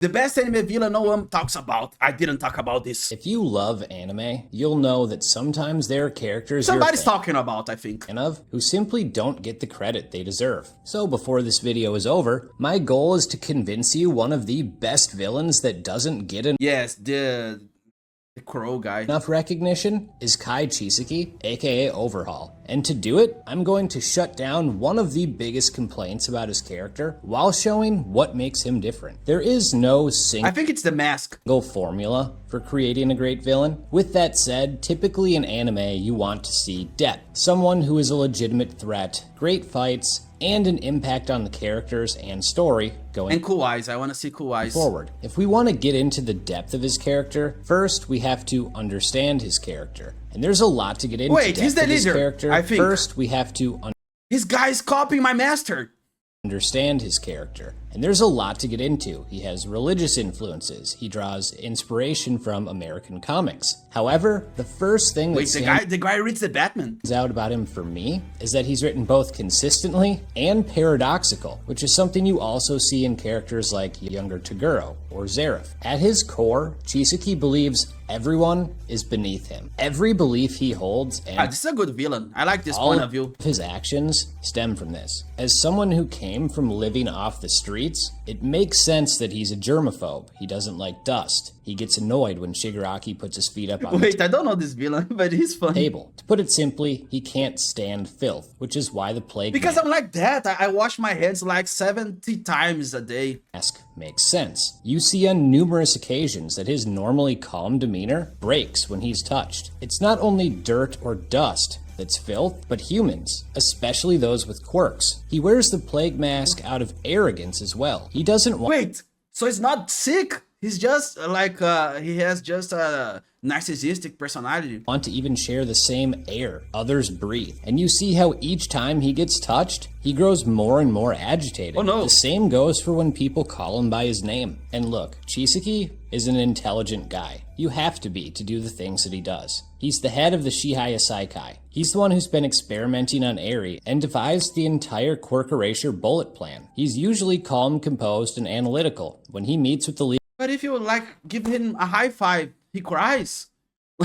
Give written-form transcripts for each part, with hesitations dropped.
The best anime villain no one talks about. I didn't talk about this. If you love anime, you'll know that sometimes there are characters Somebody's talking about, I think. of who simply don't get the credit they deserve. So before this video is over, my goal is to convince you one of the best villains that doesn't get Yes, the crow guy. enough recognition is Kai Chisaki, aka Overhaul. And to do it, I'm going to shut down one of the biggest complaints about his character while showing what makes him different. There is no I think it's the mask. single formula for creating a great villain. With that said, typically in anime you want to see depth, someone who is a legitimate threat, great fights, and an impact on the characters and story going And cool eyes. I want to see cool eyes. forward. If we want to get into the depth of his character, first we have to understand his character. And there's a lot to get into. Wait, he's the depth of his leader, character. I think. First we have to This guy's copying my master. understand his character. And there's a lot to get into. He has religious influences. He draws inspiration from American comics. However, the first thing that Wait, the guy reads the Batman. stands out about him for me is that he's written both consistently and paradoxical, which is something you also see in characters like younger Toguro or Zareth. At his core, Chisaki believes everyone is beneath him. Every belief he holds and This is a good villain. I like this all point of view. his actions stem from this. As someone who came from living off the streets, it makes sense that he's a germaphobe. He doesn't like dust. He gets annoyed when Shigaraki puts his feet up on the Wait, I don't know this villain, but he's funny. table. To put it simply, he can't stand filth, which is why the plague Because I'm like that. I wash my hands like 70 times a day. mask makes sense. You see on numerous occasions that his normally calm demeanor breaks when he's touched. It's not only dirt or dust that's filth, but humans, especially those with quirks. He wears the plague mask out of arrogance as well. He doesn't want Wait, so he's not sick? He's just like, he has just a narcissistic personality. to even share the same air others breathe. And you see how each time he gets touched, he grows more and more agitated. Oh no. The same goes for when people call him by his name. And look, Chisaki is an intelligent guy. You have to be to do the things that he does. He's the head of the Shihaya Saikai. He's the one who's been experimenting on Eri and devised the entire quirk erasure bullet plan. He's usually calm, composed, and analytical. When he meets with the But if you like give him a high five, he cries.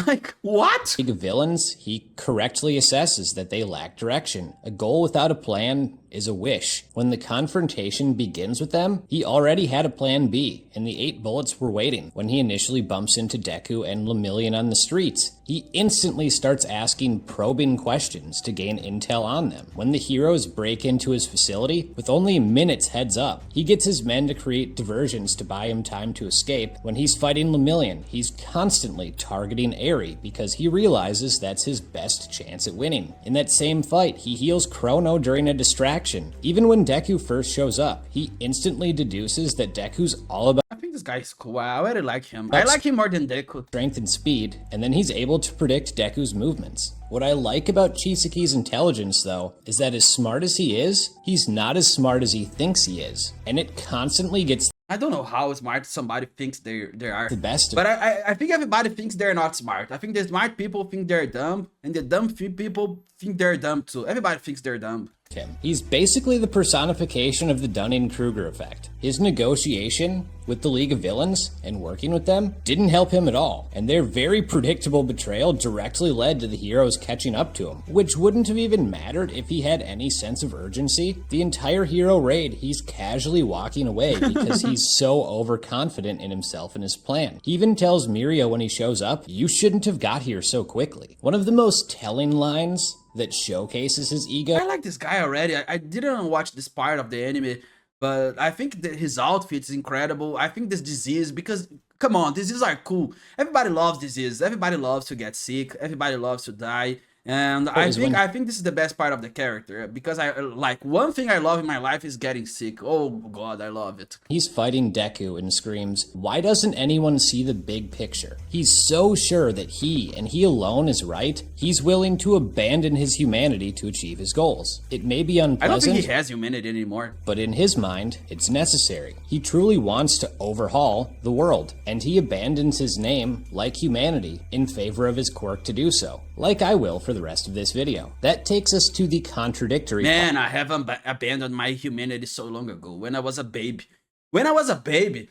Like, what? League of Villains, he correctly assesses that they lack direction. A goal without a plan is a wish. When the confrontation begins with them, he already had a plan B, and the 8 bullets were waiting. When he initially bumps into Deku and Lemillion on the streets, he instantly starts asking probing questions to gain intel on them. When the heroes break into his facility, with only minutes heads up, he gets his men to create diversions to buy him time to escape. When he's fighting Lemillion, he's constantly targeting Eri because he realizes that's his best chance at winning. In that same fight, he heals Chrono during a distraction. Even when Deku first shows up, he instantly deduces that Deku's all about I think this guy is cool. I already like him. I like him more than Deku. strength and speed, and then he's able to predict Deku's movements. What I like about Chisaki's intelligence, though, is that as smart as he is, he's not as smart as he thinks he is, and it constantly gets I don't know how smart somebody thinks they are. the best of But I think everybody thinks they're not smart. I think the smart people think they're dumb, and the dumb people think they're dumb too. Everybody thinks they're dumb. him. He's basically the personification of the Dunning-Kruger effect. His negotiation with the League of Villains and working with them didn't help him at all, and their very predictable betrayal directly led to the heroes catching up to him, which wouldn't have even mattered if he had any sense of urgency. The entire hero raid, he's casually walking away because he's so overconfident in himself and his plan. He even tells Mirio when he shows up, "You shouldn't have got here so quickly." One of the most telling lines that showcases his ego I like this guy already. I didn't watch this part of the anime, but I think that his outfit is incredible. I think this disease, because come on, diseases are cool. Everybody loves disease. Everybody loves to get sick. Everybody loves to die. And I think this is the best part of the character, because I like one thing I love in my life is getting sick. Oh god, I love it. He's fighting Deku and screams, "Why doesn't anyone see the big picture?" He's so sure that he, and he alone, is right, he's willing to abandon his humanity to achieve his goals. It may be I don't unpleasant, think he has humanity anymore. but in his mind, it's necessary. He truly wants to overhaul the world, and he abandons his name, like humanity, in favor of his quirk to do so, like I will for the rest of this video. That takes us to the contradictory Man, I have abandoned my humanity so long ago, when I was a baby. When I was a baby,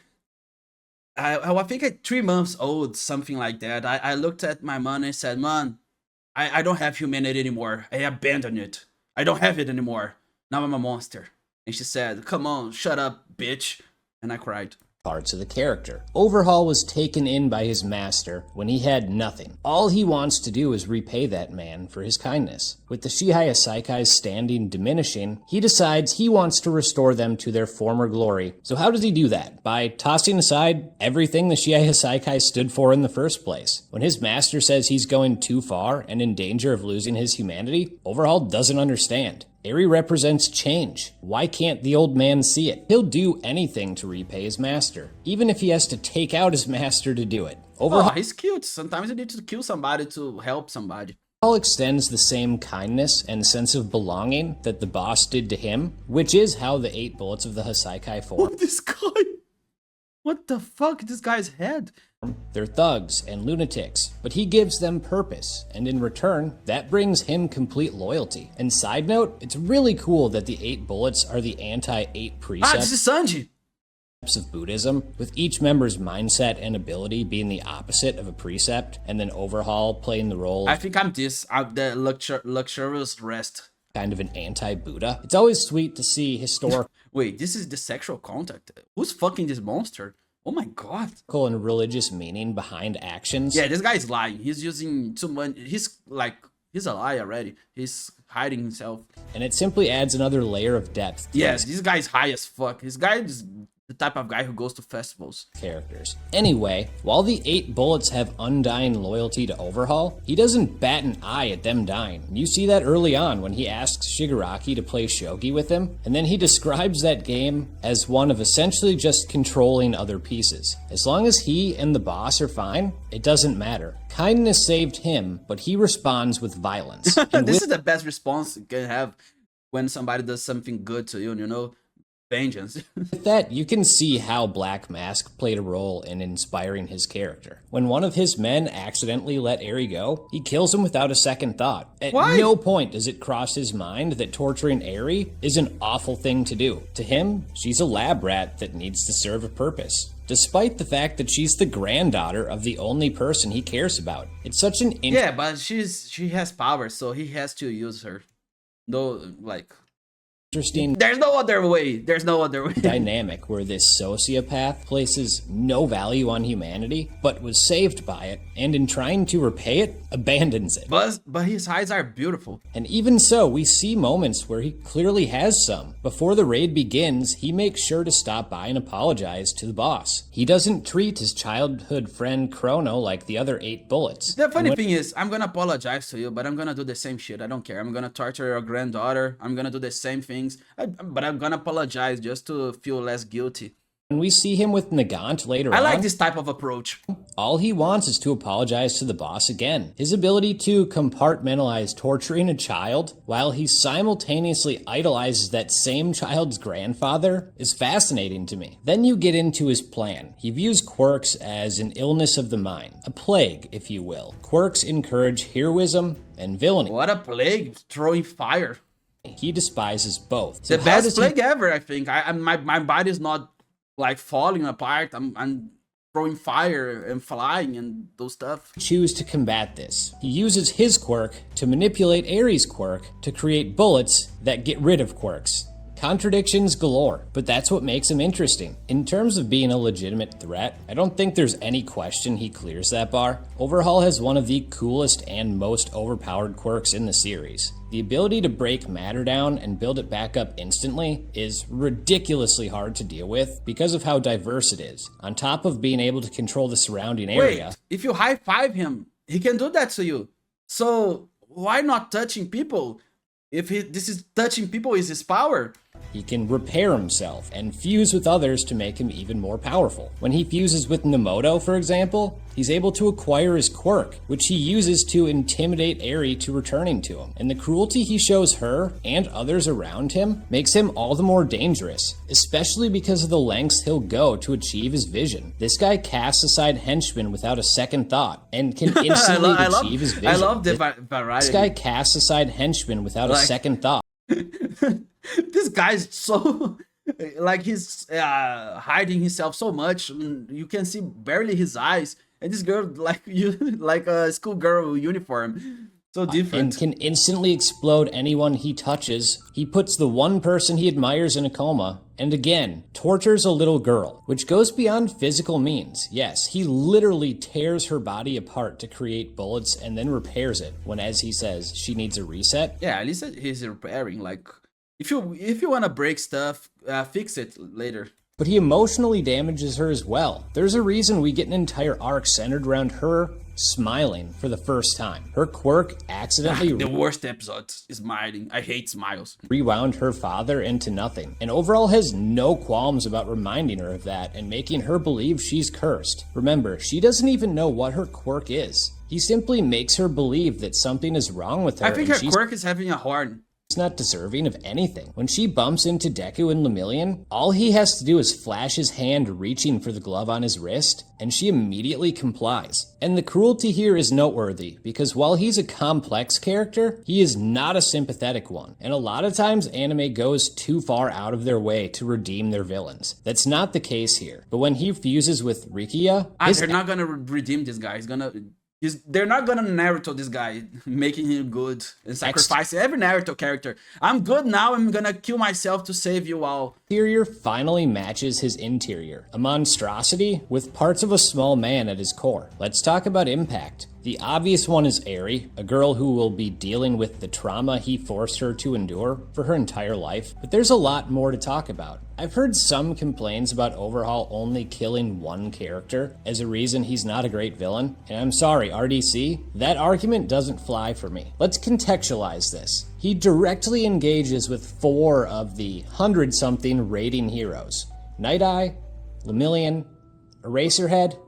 I think at 3 months old, something like that. I looked at my mom and said, "Man, I don't have humanity anymore. I abandoned it. I don't have it anymore. Now I'm a monster." And she said, "Come on, shut up, bitch." And I cried. Parts of the character. Overhaul was taken in by his master when he had nothing. All he wants to do is repay that man for his kindness. With the Shihaya Saikai's standing diminishing, he decides he wants to restore them to their former glory. So how does he do that? By tossing aside everything the Shihaya Saikai stood for in the first place. When his master says he's going too far and in danger of losing his humanity, Overhaul doesn't understand. Eri represents change. Why can't the old man see it? He'll do anything to repay his master, even if he has to take out his master to do it. Oh, he's cute. Sometimes you need to kill somebody to help somebody. Overhaul extends the same kindness and sense of belonging that the boss did to him, which is how the 8 bullets of the Hasaikai form. Oh, this guy. What the fuck? This guy's head. They're thugs and lunatics, but he gives them purpose, and in return, that brings him complete loyalty. And side note, it's really cool that the 8 bullets are the anti-8 precepts This is Sanji. of Buddhism, with each member's mindset and ability being the opposite of a precept, and then Overhaul playing the role I of think I'm the luxurious rest. kind of an anti-Buddha. It's always sweet to see historical Wait, this is the sexual contact. Who's fucking this monster? Oh my god. and religious meaning behind actions. Yeah, this guy's lying. He's using too much. He's a liar already. He's hiding himself. And it simply adds another layer of depth to Yes, this guy's high as fuck. This guy is the type of guy who goes to festivals. characters. Anyway, while the 8 bullets have undying loyalty to Overhaul, he doesn't bat an eye at them dying. You see that early on when he asks Shigaraki to play shogi with him, and then he describes that game as one of essentially just controlling other pieces. As long as he and the boss are fine, it doesn't matter. Kindness saved him, but he responds with violence. And This is the best response you can have when somebody does something good to you, you know? Vengeance. with that, you can see how Black Mask played a role in inspiring his character. When one of his men accidentally let Eri go, he kills him without a second thought. At Why? no point does it cross his mind that torturing Eri is an awful thing to do. To him, she's a lab rat that needs to serve a purpose, despite the fact that she's the granddaughter of the only person he cares about. It's such an Yeah, but she has power, so he has to use her. No, like, interesting there's no other way. There's no other way. dynamic where this sociopath places no value on humanity, but was saved by it, and in trying to repay it, abandons it. But his eyes are beautiful. And even so, we see moments where he clearly has some. Before the raid begins, he makes sure to stop by and apologize to the boss. He doesn't treat his childhood friend Chrono like the other 8 bullets. The funny thing is, I'm gonna apologize to you, but I'm gonna do the same shit. I don't care. I'm gonna torture your granddaughter. I'm gonna do the same things. But I'm gonna apologize just to feel less guilty. When we see him with Nagant later I on, like this type of approach. all he wants is to apologize to the boss again. His ability to compartmentalize torturing a child while he simultaneously idolizes that same child's grandfather is fascinating to me. Then you get into his plan. He views quirks as an illness of the mind, a plague, if you will. Quirks encourage heroism and villainy. What a plague, throwing fire. He despises both. The So how best does he plague ever, I think. My body's not like falling apart. I'm throwing fire and flying and those stuff. choose to combat this? He uses his quirk to manipulate Ares' quirk to create bullets that get rid of quirks. Contradictions galore, but that's what makes him interesting. In terms of being a legitimate threat, I don't think there's any question he clears that bar. Overhaul has one of the coolest and most overpowered quirks in the series. The ability to break matter down and build it back up instantly is ridiculously hard to deal with because of how diverse it is, on top of being able to control the surrounding area. Wait, if you high five him, he can do that to you. So why not touching people? If this is touching people is his power. He can repair himself and fuse with others to make him even more powerful. When he fuses with Nemoto, for example, he's able to acquire his quirk, which he uses to intimidate Eri to returning to him. And the cruelty he shows her and others around him makes him all the more dangerous, especially because of the lengths he'll go to achieve his vision. This guy casts aside henchmen without a second thought and can instantly achieve his vision. I love the variety. This guy casts aside henchmen without a second thought. This guy's so Like he's hiding himself so much, you can see barely his eyes. And this girl, like you, like a schoolgirl uniform, so And different. can instantly explode anyone he touches. He puts the one person he admires in a coma, and again, tortures a little girl, which goes beyond physical means. Yes, he literally tears her body apart to create bullets and then repairs it when, as he says, she needs a reset. Yeah, at least he's repairing. Like, if you wanna break stuff, fix it later. But he emotionally damages her as well. There's a reason we get an entire arc centered around her smiling for the first time. Her quirk accidentally The worst episode is smiling. I hate smiles. rewound her father into nothing, and overall has no qualms about reminding her of that and making her believe she's cursed. Remember, she doesn't even know what her quirk is. He simply makes her believe that something is wrong with her, I think and her she's quirk is having a horn. not deserving of anything. When she bumps into Deku and Lemillion, all he has to do is flash his hand reaching for the glove on his wrist, and she immediately complies. And the cruelty here is noteworthy, because while he's a complex character, he is not a sympathetic one. And a lot of times anime goes too far out of their way to redeem their villains. That's not the case here. But when he fuses with Rikiya, They're not gonna redeem this guy. They're not gonna Naruto this guy, making him good and sacrificing every Naruto character. I'm good now. I'm gonna kill myself to save you all. exterior finally matches his interior, a monstrosity with parts of a small man at his core. Let's talk about impact. The obvious one is Eri, a girl who will be dealing with the trauma he forced her to endure for her entire life, but there's a lot more to talk about. I've heard some complaints about Overhaul only killing one character as a reason he's not a great villain, and I'm sorry, RDC, that argument doesn't fly for me. Let's contextualize this. He directly engages with 4 of the 100-something raiding heroes: Night Eye, Lemillion, Eraserhead,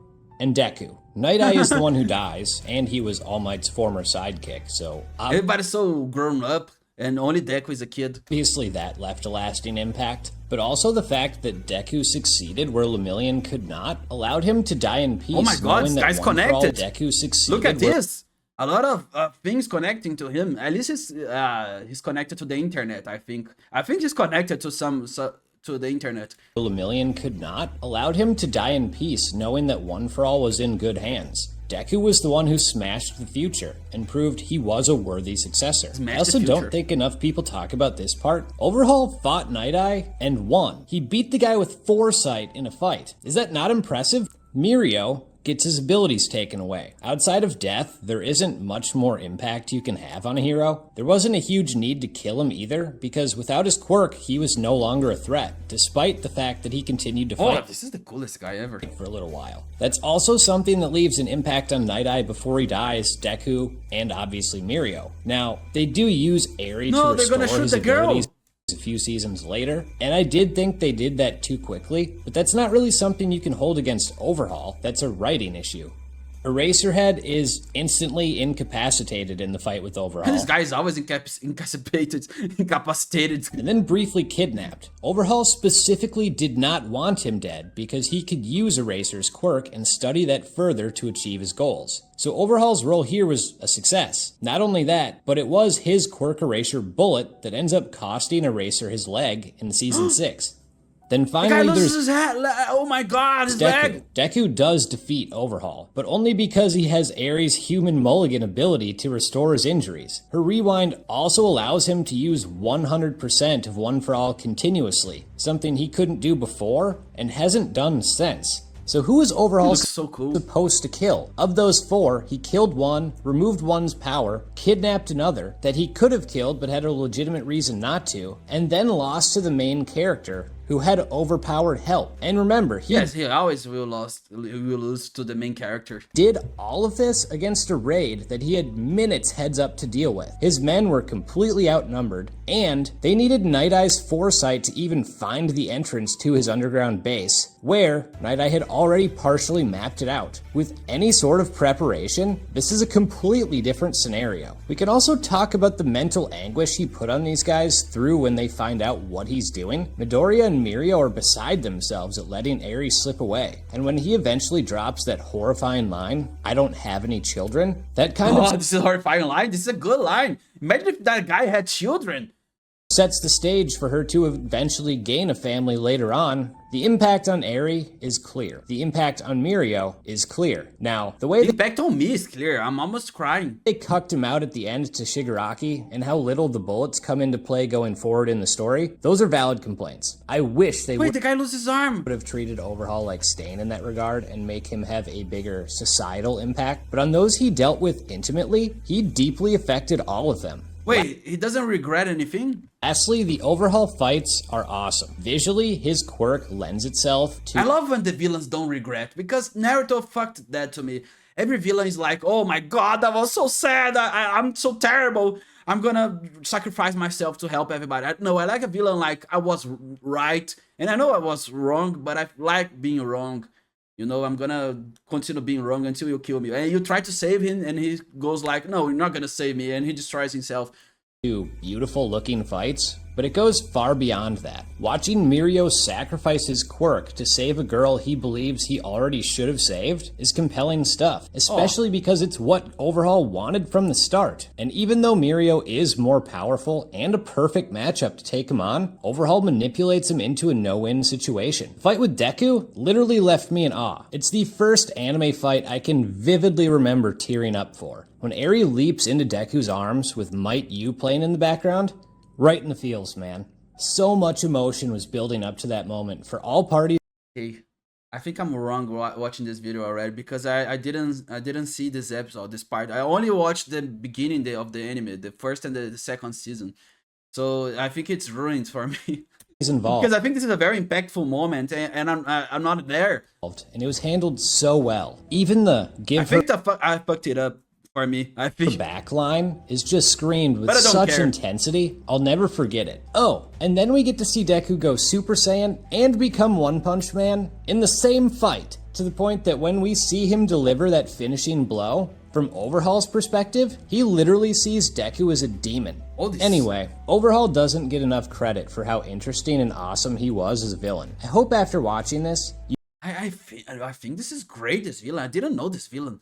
and Deku. Night Eye is the one who dies, and he was All Might's former sidekick, so Everybody's so grown up, and only Deku is a kid. obviously that left a lasting impact. But also the fact that Deku succeeded where Lemillion could not allowed him to die in peace. Oh my God, knowing this that guy's one for all, connected. Deku succeeded. Look at where- this. A lot of things connecting to him. At least he's connected to the internet. I think he's connected to to the internet. Lemillion could not allowed him to die in peace, knowing that One for All was in good hands. Deku was the one who smashed the future and proved he was a worthy successor. I also don't think enough people talk about this part. Overhaul fought Night Eye and won. He beat the guy with foresight in a fight. Is that not impressive? Mirio gets his abilities taken away. Outside of death, there isn't much more impact you can have on a hero. There wasn't a huge need to kill him either, because without his quirk, he was no longer a threat, despite the fact that he continued to fight This is the coolest guy ever. for a little while. That's also something that leaves an impact on Night Eye before he dies, Deku, and obviously Mirio. Now, they do use Eri to restore his abilities a few seasons later, and I did think they did that too quickly, but that's not really something you can hold against Overhaul. That's a writing issue. Eraserhead is instantly incapacitated in the fight with Overhaul. This guy is always incapacitated, And then briefly kidnapped. Overhaul specifically did not want him dead because he could use Eraser's quirk and study that further to achieve his goals. So Overhaul's role here was a success. Not only that, but it was his quirk Eraser bullet that ends up costing Eraser his leg in season 6. Then finally there's his hat. Oh my God, his leg. Deku does defeat Overhaul, but only because he has Eri's human mulligan ability to restore his injuries. Her rewind also allows him to use 100% of One for All continuously, something he couldn't do before and hasn't done since. So who is Overhaul So cool. supposed to kill? Of those 4, he killed one, removed one's power, kidnapped another that he could have killed but had a legitimate reason not to, and then lost to the main character, who had overpowered help. And remember, he always will lose to the main character. did all of this against a raid that he had minutes heads up to deal with. His men were completely outnumbered, and they needed Night Eye's foresight to even find the entrance to his underground base, where Night Eye had already partially mapped it out. With any sort of preparation, this is a completely different scenario. We can also talk about the mental anguish he put on these guys through when they find out what he's doing. Midoriya and Mirio are beside themselves at letting Eri slip away, and when he eventually drops that horrifying line, "I don't have any children," that kind of This is a horrifying line. This is a good line. Imagine if that guy had children. sets the stage for her to eventually gain a family later on. The impact on Eri is clear. The impact on Mirio is clear. Now, the way The impact on me is clear. I'm almost crying. they cucked him out at the end to Shigaraki and how little the bullets come into play going forward in the story, those are valid complaints. I wish they Wait, the guy loses his arm. would have treated Overhaul like Stain in that regard and make him have a bigger societal impact. But on those he dealt with intimately, he deeply affected all of them. Wait, he doesn't regret anything? Lastly, the Overhaul fights are awesome. Visually, his quirk lends itself to I love when the villains don't regret, because Naruto fucked that to me. Every villain is like, oh my god, that was so sad, I'm so terrible, I'm gonna sacrifice myself to help everybody. No, I like a villain like, I was right, and I know I was wrong, but I like being wrong. You know, I'm gonna continue being wrong until you kill me. And you try to save him, and he goes like, no, you're not gonna save me, and he destroys himself. beautiful looking fights, but it goes far beyond that. Watching Mirio sacrifice his quirk to save a girl he believes he already should have saved is compelling stuff, especially because it's what Overhaul wanted from the start. And even though Mirio is more powerful and a perfect matchup to take him on, Overhaul manipulates him into a no-win situation. The fight with Deku literally left me in awe. It's the first anime fight I can vividly remember tearing up for. When Eri leaps into Deku's arms with Might You playing in the background, right in the feels, man. So much emotion was building up to that moment for all parties. Hey, I think I'm wrong watching this video already, because I didn't see this episode, this part. I only watched the beginning of the anime, the first and the second season. So I think it's ruined for me. Involved. Because I think this is a very impactful moment, and I'm not there. And it was handled so well. Even the I think I fucked it up for me. I think the backline is just screamed with But I don't such care. intensity, I'll never forget it. Oh, and then we get to see Deku go Super Saiyan and become One Punch Man in the same fight, to the point that when we see him deliver that finishing blow, from Overhaul's perspective, he literally sees Deku as a demon. Anyway, Overhaul doesn't get enough credit for how interesting and awesome he was as a villain. I hope after watching this, I think this is great, this villain. I didn't know this villain.